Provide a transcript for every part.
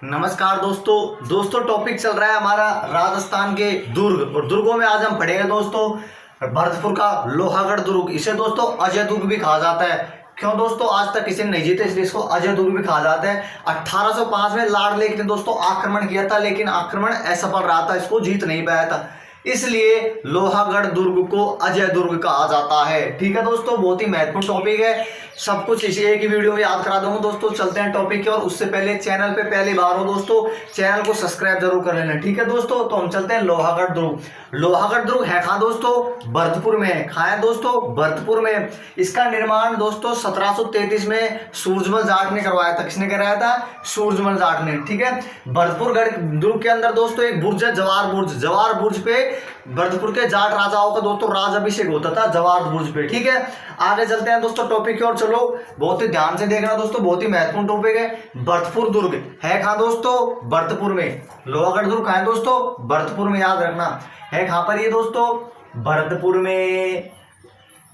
नमस्कार दोस्तों टॉपिक चल रहा है हमारा राजस्थान के दुर्ग। और दुर्गों में आज हम पढ़ेंगे दोस्तों भरतपुर का लोहागढ़ दुर्ग। इसे दोस्तों अजय दुर्ग भी कहा जाता है। क्यों दोस्तों, आज तक किसी ने नहीं जीता इसलिए इसको अजय दुर्ग भी कहा जाता है। 1805 में लॉर्ड लेक ने दोस्तों आक्रमण किया था, लेकिन आक्रमण असफल रहा था, इसको जीत नहीं पाया था, इसलिए लोहागढ़ दुर्ग को अजय दुर्ग कहा जाता है। ठीक है दोस्तों, बहुत ही महत्वपूर्ण टॉपिक है, सब कुछ इसी एक ही वीडियो में याद करा दूंगा दोस्तों। चलते हैं टॉपिक की और उससे पहले चैनल पे पहली बार हो दोस्तों, चैनल को सब्सक्राइब जरूर कर लेना। ठीक है दोस्तों, तो हम चलते हैं लोहागढ़ दुर्ग। लोहागढ़ दुर्ग है कहाँ दोस्तों? भरतपुर में है। कहाँ है दोस्तों? भरतपुर में। इसका निर्माण दोस्तों 1733 में सूरजमल जाट ने करवाया था। किसने कराया था? सूरजमल जाट ने। ठीक है, भरतपुर दुर्ग के अंदर दोस्तों एक बुर्ज है, जवार बुर्ज। जवार बुर्ज पे भरतपुर के जाट राजाओं का दोस्तों राजाभिषेक होता था, जवार बुर्ज पे। ठीक है, आगे चलते हैं दोस्तों टॉपिक की ओर। चलो बहुत ही ध्यान से देखना दोस्तों, बहुत ही महत्वपूर्ण टॉपिक है। भरतपुर दुर्ग है कहाँ दोस्तों? भरतपुर में। लोहागढ़ दुर्ग कहाँ है दोस्तों? भरतपुर में। याद रखना है कहाँ पर ये दोस्तों? भरतपुर में।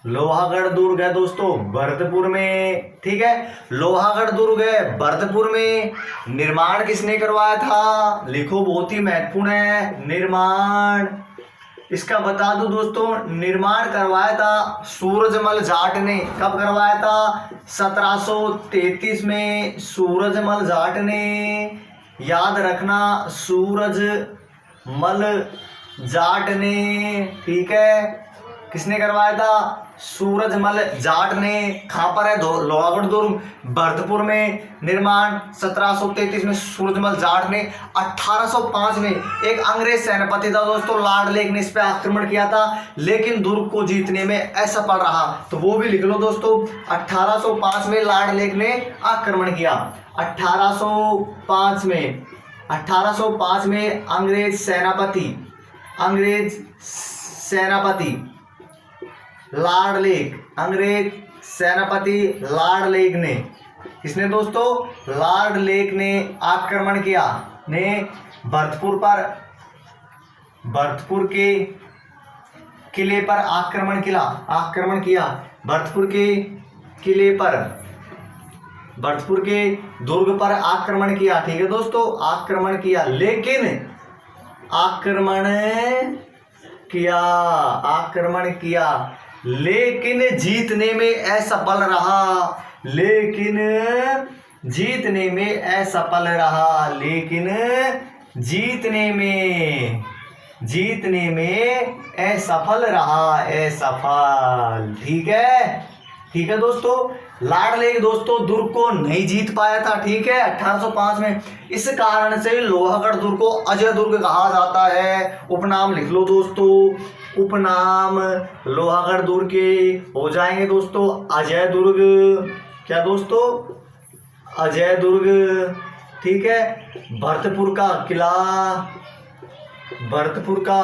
लोहागढ़ दुर्ग है दोस्तों भरतपुर में। ठीक है, लोहागढ़ दुर्ग है भरतपुर में। निर्माण किसने करवाया था? लिखो, बहुत ही महत्वपूर्ण है। निर्माण इसका बता दूं दोस्तों, निर्माण करवाया था सूरजमल जाट ने। कब करवाया था? 1733 में सूरजमल जाट ने। याद रखना, सूरजमल जाट ने। ठीक है, किसने करवाया था? सूरजमल जाट ने। कहां पर है? लोहागढ़ दुर्ग भरतपुर में। निर्माण 1733 में सूरजमल जाट ने। 1805 में एक अंग्रेज सेनापति था दोस्तों लॉर्ड लेक ने इस पे आक्रमण किया था, लेकिन दुर्ग को जीतने में असफल रहा। तो वो भी लिख लो दोस्तों, 1805 में लॉर्ड लेक ने आक्रमण किया। 1805 में अंग्रेज सेनापति लॉर्ड लेक, अंग्रेज सेनापति लॉर्ड लेक ने। किसने दोस्तों? लॉर्ड लेक ने आक्रमण किया, ने भरतपुर के किले पर आक्रमण किया। भरतपुर के दुर्ग पर आक्रमण किया। ठीक है दोस्तों, आक्रमण किया, लेकिन जीतने में असफल रहा। ठीक है दोस्तों, लॉर्ड लेक दोस्तों दुर्ग को नहीं जीत पाया था। ठीक है, 1805 में। इस कारण से लोहागढ़ दुर्ग को अजय दुर्ग कहा जाता है। उपनाम लिख लो दोस्तों, उपनाम लोहागढ़ दुर्ग के हो जाएंगे दोस्तों अजय दुर्ग। क्या दोस्तों? अजय दुर्ग। ठीक है, भरतपुर का किला, भरतपुर का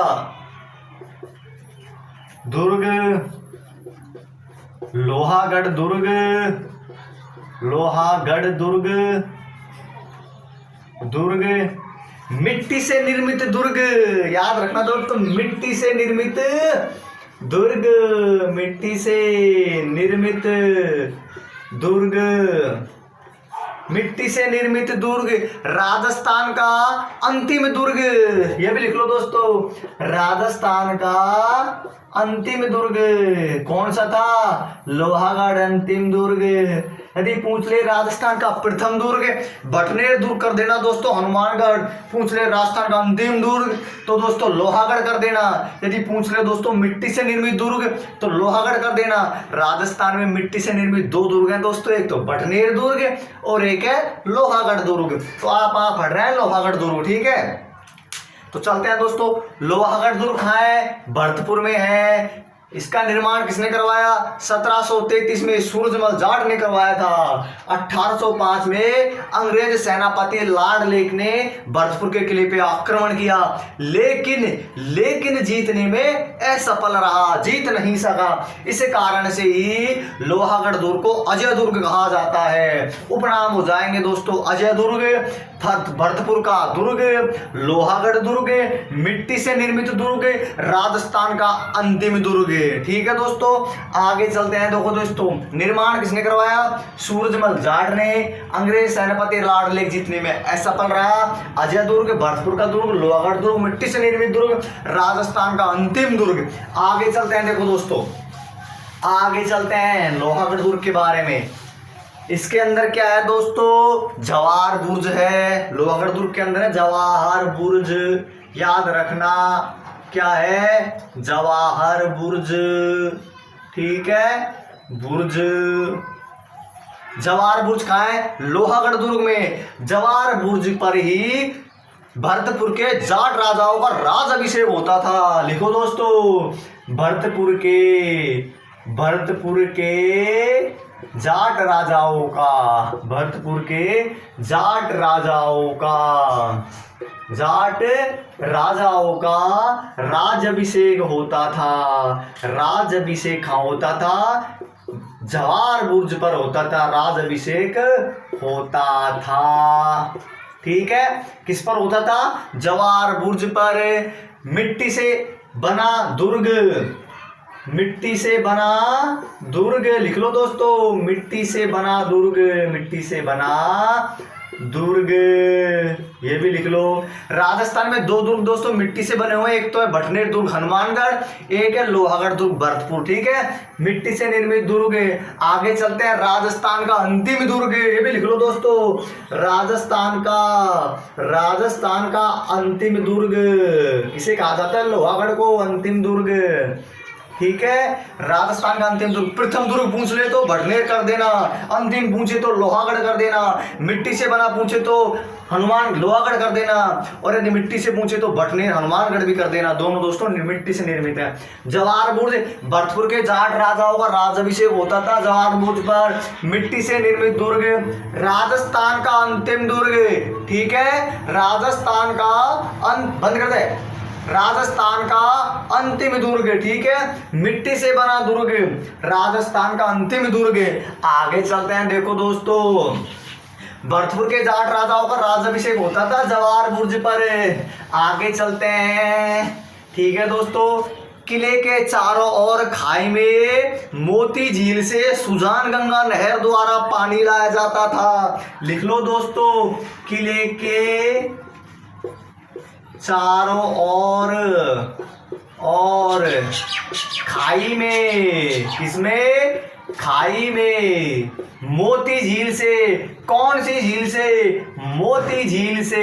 दुर्ग, लोहागढ़ दुर्ग मिट्टी से निर्मित दुर्ग। याद रखना दोस्तों, मिट्टी से निर्मित दुर्ग, राजस्थान का अंतिम दुर्ग। यह भी लिख लो दोस्तों, राजस्थान का अंतिम दुर्ग कौन सा था? लोहागढ़ अंतिम दुर्ग। यदि पूछ ले राजस्थान का प्रथम दुर्ग, बटनेर दुर्ग कर देना दोस्तों, हनुमानगढ़। पूछ ले राजस्थान का अंतिम दुर्ग तो दोस्तों लोहागढ़ कर देना। यदि पूछ ले दोस्तों मिट्टी से निर्मित दुर्ग तो लोहागढ़ कर देना। राजस्थान में मिट्टी से निर्मित दो दुर्ग हैं दोस्तों, एक तो बटनेर दुर्ग और एक है लोहागढ़ दुर्ग। तो आप पढ़ रहे हैं लोहागढ़ दुर्ग। ठीक है, तो चलते हैं दोस्तों, लोहागढ़ दुर्ग कहाँ है? भरतपुर में है। इसका निर्माण किसने करवाया? 1733 में सूरजमल जाट ने करवाया था। 1805 में अंग्रेज सेनापति लॉर्ड लेक ने भरतपुर के किले पे आक्रमण किया, लेकिन जीतने में असफल रहा, जीत नहीं सका। इस कारण से ही लोहागढ़ दुर्ग को अजय दुर्ग कहा जाता है। उपनाम हो जाएंगे दोस्तों अजय दुर्ग, भरतपुर का दुर्ग, लोहागढ़ दुर्ग, मिट्टी से निर्मित दुर्ग, राजस्थान का अंतिम दुर्ग। ठीक है दोस्तों, आगे चलते हैं। देखो दोस्तों, निर्माण किसने करवाया? सूरजमल जाट ने। अंग्रेज सेनापति लॉर्ड लेकजीत में ऐसा पल रहा। अजय दुर्ग, भरतपुर का दुर्ग, लोहागढ़ दुर्ग, मिट्टी से निर्मित दुर्ग, राजस्थान का अंतिम दुर्ग। आगे चलते हैं। देखो दोस्तों, आगे चलते हैं लोहागढ़ दुर्ग के बारे में। इसके अंदर क्या है दोस्तों? जवाहर बुर्ज है। लोहागढ़ दुर्ग के अंदर है जवाहर बुर्ज, याद रखना क्या है? जवाहर बुर्ज, ठीक है, बुर्ज। जवाहर बुर्ज कहाँ है? लोहागढ़ दुर्ग में। जवाहर बुर्ज पर ही भरतपुर के जाट राजाओं का राज अभिषेक होता था। लिखो दोस्तों, भरतपुर के जाट राजाओं का, भरतपुर के जाट राजाओं का राजाभिषेक होता था। राजाभिषेक कहाँ होता था? जवाहर बुर्ज पर होता था, राजाभिषेक होता था। ठीक है, किस पर होता था? जवाहर बुर्ज पर। मिट्टी से बना दुर्ग, मिट्टी से बना दुर्ग, लिख लो दोस्तों, मिट्टी से बना दुर्ग, मिट्टी से बना दुर्ग, ये भी लिख लो। राजस्थान में दो दुर्ग दोस्तों मिट्टी से बने हुए, एक तो है भटनेर दुर्ग हनुमानगढ़, एक है लोहागढ़ दुर्ग भरतपुर। ठीक है, मिट्टी से निर्मित दुर्ग। आगे चलते हैं, राजस्थान का अंतिम दुर्ग, ये भी लिख लो दोस्तों, राजस्थान का अंतिम दुर्ग, इसे कहा जाता है लोहागढ़ को अंतिम दुर्ग। ठीक है, राजस्थान का अंतिम दुर्ग। प्रथम दुर्ग पूछ ले तो भटनेर कर देना, अंतिम पूछे तो लोहागढ़ कर देना, मिट्टी से बना पूछे तो हनुमान लोहागढ़ कर देना, और यदि मिट्टी से पूछे तो भटनेर हनुमानगढ़ भी कर देना। दोनों दोस्तों मिट्टी से निर्मित है। जवाहर बुर्ज, भरतपुर के जाट राजाओं का राजाभिषेक होता था जवाहर बुर्ज पर। मिट्टी से निर्मित दुर्ग, राजस्थान का अंतिम दुर्ग। ठीक है, राजस्थान का बंद कर दे, राजस्थान का अंतिम दुर्ग। ठीक है, मिट्टी से बना दुर्ग, राजस्थान का अंतिम दुर्ग। आगे चलते हैं। देखो दोस्तों, भरतपुर के जाट राजाओं का राजाभिषेक होता था जवाहर बुर्ज पर। आगे चलते हैं। ठीक है दोस्तों, किले के चारों ओर खाई में मोती झील से सुजान गंगा नहर द्वारा पानी लाया जाता था। लिख लो दोस्तों, किले के चारों और खाई में, किसमें? खाई में मोती झील से। कौन सी झील से? मोती झील से,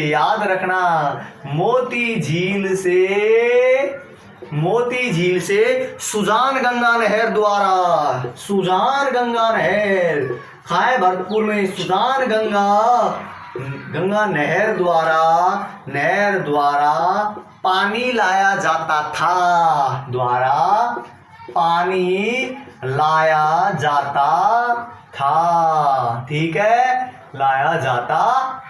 याद रखना, मोती झील से सुजान गंगा नहर द्वारा, सुजान गंगा नहर खाए भरतपुर में, सुजान गंगा नहर द्वारा पानी लाया जाता था, ठीक है, लाया जाता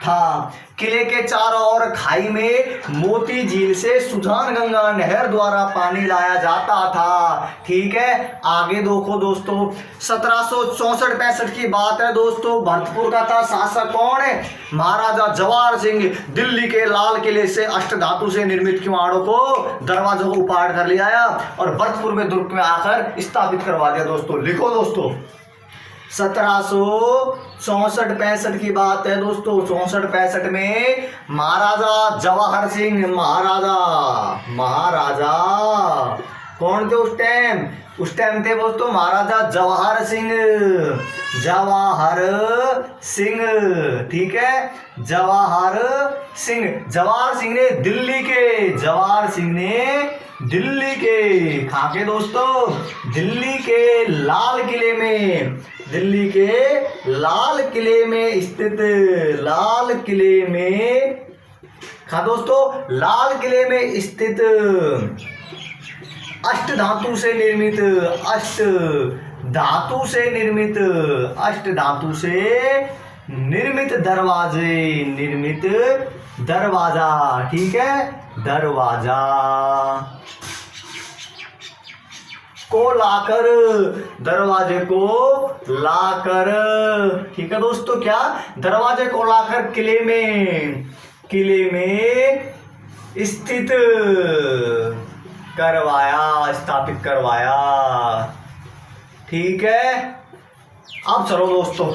था। किले के चारों ओर खाई में मोती झील से सुजान गंगा नहर द्वारा पानी लाया जाता था। ठीक है, आगे देखो दोस्तों, 1764-65 की बात है दोस्तों। भरतपुर का था शासक कौन है? महाराजा जवाहर सिंह। दिल्ली के लाल किले से अष्टधातु से निर्मित किवाड़ों को, दरवाजों को उपाड़ कर ले आया और भरतपुर में दुर्ग में आकर स्थापित करवा दिया दोस्तों। लिखो दोस्तों, 1764-65 की बात है दोस्तों। 64-65 में महाराजा जवाहर सिंह, महाराजा कौन थे उस टाइम? उस टाइम थे दोस्तों महाराजा जवाहर सिंह। ठीक है, जवाहर सिंह ने दिल्ली के कहाँ के दोस्तों? दिल्ली के लाल किले में स्थित, कहाँ दोस्तों? लाल किले में स्थित अष्टधातु से निर्मित दरवाजा। ठीक है, दरवाजा को लाकर, दरवाजे को लाकर, ठीक है दोस्तों, क्या? दरवाजे को लाकर किले में स्थित, स्थापित करवाया। ठीक है, अब चलो दोस्तों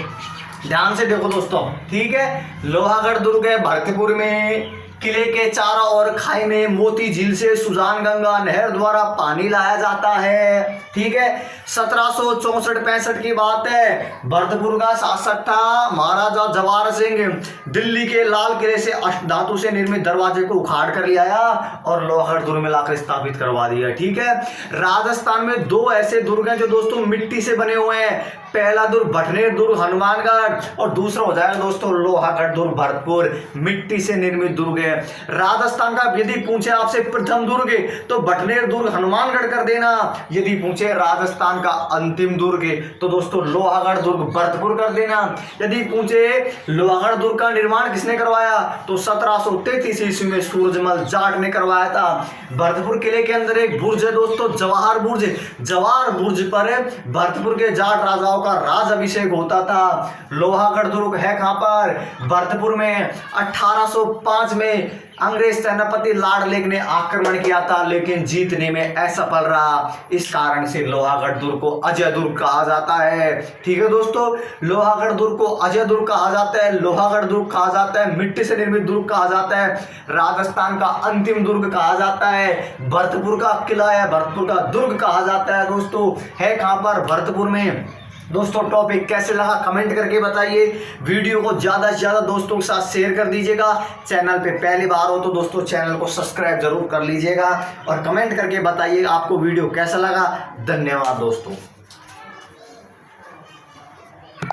ध्यान से देखो दोस्तों। ठीक है, लोहागढ़ दुर्ग है भरतपुर में। किले के चारों ओर खाई में मोती झील से सुजान गंगा नहर द्वारा पानी लाया जाता है। ठीक है, 1764-65 की बात है। भरतपुर का शासक था महाराजा जवाहर सिंह। दिल्ली के लाल किले से अष्टधातु से निर्मित दरवाजे को उखाड़ कर ले आया और लोहागढ़ दुर्ग में लाकर स्थापित करवा दिया। ठीक है, राजस्थान में दो ऐसे दुर्ग हैं जो दोस्तों मिट्टी से बने हुए हैं। पहला दुर्ग भटनेर दुर्ग हनुमानगढ़ और दूसरा हो जाएगा दोस्तों लोहागढ़ दुर्ग भरतपुर, मिट्टी से निर्मित दुर्ग है। राजस्थान का यदि पूछे आपसे प्रथम दुर्ग तो भटनेर दुर्ग हनुमानगढ़ कर देना। यदि पूछे राजस्थान का अंतिम दुर्ग तो दोस्तों लोहागढ़ दुर्ग भरतपुर कर देना। यदि पूछे लोहागढ़ दुर्ग का निर्माण किसने करवाया तो 1733 ईस्वी में सूरजमल जाट ने करवाया था। भरतपुर किले के अंदर एक बुर्ज है दोस्तों जवाहर बुर्ज। जवाहर बुर्ज पर भरतपुर के जाट राजाओं का राज अभिषेक होता था। लोहागढ़ दुर्ग है कहां पर? भरतपुर में। 1805 में अंग्रेज सेनापति लॉर्ड लेक ने आक्रमण किया था लेकिन जीतने में असफल रहा। इस कारण से लोहागढ़ दुर्ग को अजय दुर्ग कहा जाता है। ठीक है दोस्तों, लोहागढ़ दुर्ग को अजय दुर्ग कहा जाता है, लोहागढ़ दुर्ग कहा जाता है, मिट्टी से निर्मित दुर्ग कहा जाता है, राजस्थान का अंतिम दुर्ग कहा जाता है, भरतपुर का किला है भरतपुर का दुर्ग कहा जाता है। दोस्तों है कहां पर? भरतपुर में। दोस्तों टॉपिक कैसे लगा कमेंट करके बताइए। वीडियो को ज़्यादा से ज़्यादा दोस्तों के साथ शेयर कर दीजिएगा। चैनल पे पहली बार हो तो दोस्तों चैनल को सब्सक्राइब जरूर कर लीजिएगा और कमेंट करके बताइए आपको वीडियो कैसा लगा। धन्यवाद दोस्तों।